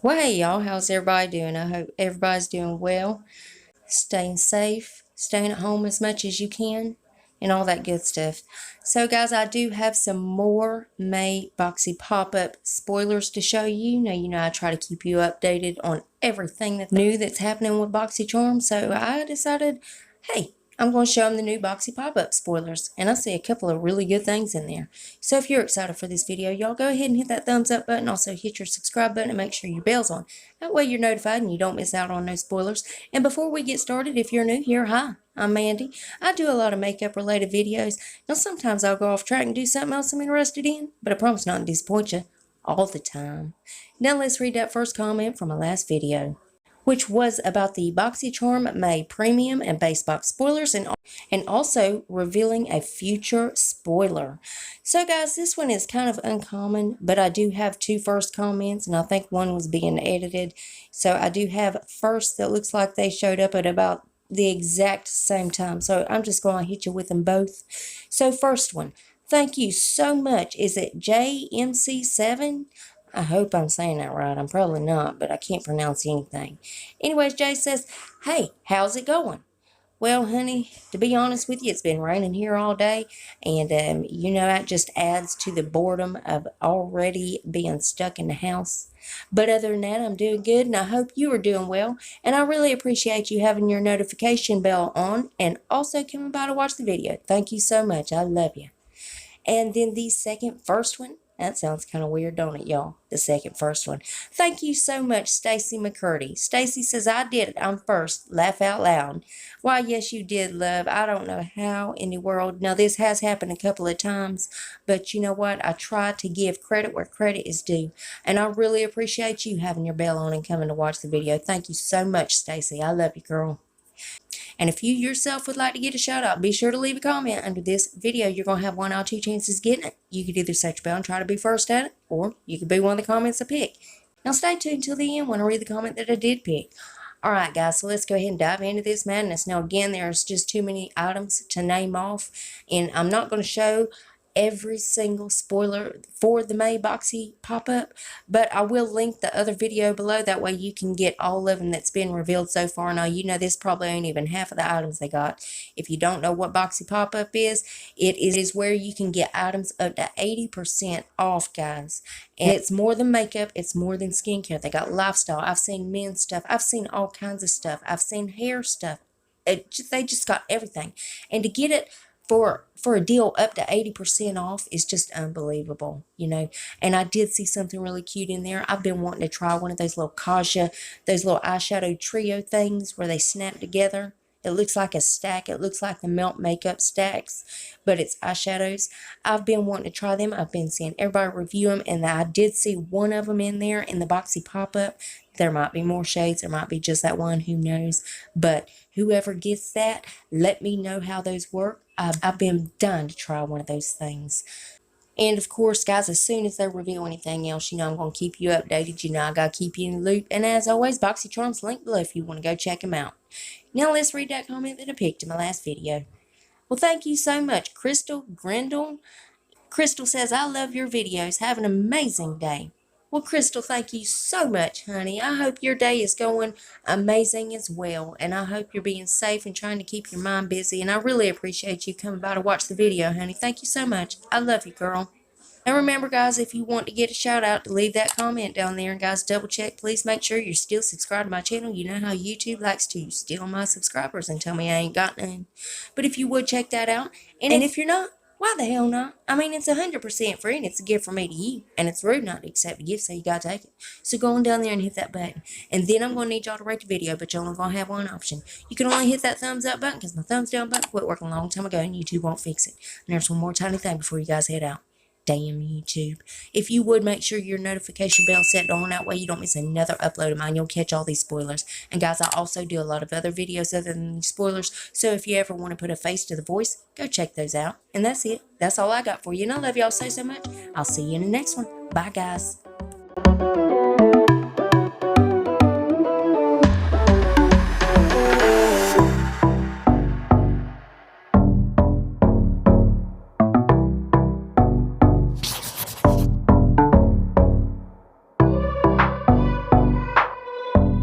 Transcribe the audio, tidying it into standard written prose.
Well, hey y'all, how's everybody doing? I hope everybody's doing well, staying safe, staying at home as much as you can, and all that good stuff. So, guys, I do have some more May Boxy pop-up spoilers to show you. Now, I try to keep you updated on everything that's new that's happening with BoxyCharm. So, I decided, hey, I'm going to show them the new Boxy pop-up spoilers, and I see a couple of really good things in there. So if you're excited for this video, y'all go ahead and hit that thumbs up button. Also hit your subscribe button and make sure your bell's on. That way you're notified and you don't miss out on no spoilers. And before we get started, if you're new here, hi, I'm Mandy. I do a lot of makeup related videos. Now sometimes I'll go off track and do something else I'm interested in, but I promise not to disappoint you all the time. Now let's read that first comment from my last video, which was about the BoxyCharm May Premium and Base Box spoilers and also revealing a future spoiler. So guys, this one is kind of uncommon, but I do have two first comments, and I think one was being edited. So I do have first that looks like they showed up at about the exact same time. So I'm just going to hit you with them both. So first one, thank you so much. Is it JMC7? I hope I'm saying that right. I'm probably not, but I can't pronounce anything. Anyways, Jay says, hey, how's it going? Well, honey, to be honest with you, it's been raining here all day, and that just adds to the boredom of already being stuck in the house. But other than that, I'm doing good, and I hope you are doing well, and I really appreciate you having your notification bell on, and also coming by to watch the video. Thank you so much. I love you. And then the first one, that sounds kind of weird, don't it, y'all? The first one. Thank you so much, Stacy McCurdy. Stacy says, I did it. I'm first. Laugh out loud. Why, yes, you did, love. I don't know how in the world. Now, this has happened a couple of times, but you know what? I try to give credit where credit is due. And I really appreciate you having your bell on and coming to watch the video. Thank you so much, Stacy. I love you, girl. And if you yourself would like to get a shout out, be sure to leave a comment under this video. You're going to have one out of two chances getting it. You could either set your bell and try to be first at it, or you could be one of the comments I pick. Now stay tuned until the end when I read the comment that I did pick. Alright guys, so let's go ahead and dive into this madness. Now again, there's just too many items to name off, and I'm not going to show every single spoiler for the May Boxy pop-up, but I will link the other video below. That way you can get all of them that's been revealed so far. Now, this probably ain't even half of the items they got. If you don't know what Boxy pop-up is, it is where you can get items up to 80% off, guys. And it's more than makeup, it's more than skincare. They got lifestyle. I've seen men's stuff. I've seen all kinds of stuff. I've seen hair stuff. They just got everything. And to get it for a deal up to 80% off is just unbelievable, And I did see something really cute in there. I've been wanting to try one of those little those little eyeshadow trio things where they snap together. It looks like a stack. It looks like the Melt makeup stacks, but it's eyeshadows. I've been wanting to try them. I've been seeing everybody review them, and I did see one of them in there in the Boxy pop-up. There might be more shades. There might be just that one. Who knows? But whoever gets that, let me know how those work. I've been dying to try one of those things. And of course, guys, as soon as they reveal anything else, I'm going to keep you updated. I got to keep you in the loop. And as always, BoxyCharm's linked below if you want to go check them out. Now let's read that comment that I picked in my last video. Well, thank you so much, Crystal Grindle. Crystal says, I love your videos. Have an amazing day. Well, Crystal, thank you so much, honey. I hope your day is going amazing as well. And I hope you're being safe and trying to keep your mind busy. And I really appreciate you coming by to watch the video, honey. Thank you so much. I love you, girl. And remember, guys, if you want to get a shout out, to leave that comment down there. And guys, double check. Please make sure you're still subscribed to my channel. You know how YouTube likes to steal my subscribers and tell me I ain't got none. But if you would check that out. And if you're not, why the hell not? I mean, it's 100% free, and it's a gift from me to you. And it's rude not to accept a gift, so you gotta take it. So go on down there and hit that button. And then I'm gonna need y'all to rate the video, but you're only gonna have one option. You can only hit that thumbs up button, because my thumbs down button quit working a long time ago, and YouTube won't fix it. And there's one more tiny thing before you guys head out. Damn YouTube. If you would, make sure your notification bell set on. That way you don't miss another upload of mine. You'll catch all these spoilers. And guys, I also do a lot of other videos other than these spoilers. So if you ever want to put a face to the voice, go check those out. And that's it. That's all I got for you. And I love y'all so much. I'll see you in the next one. Bye, guys.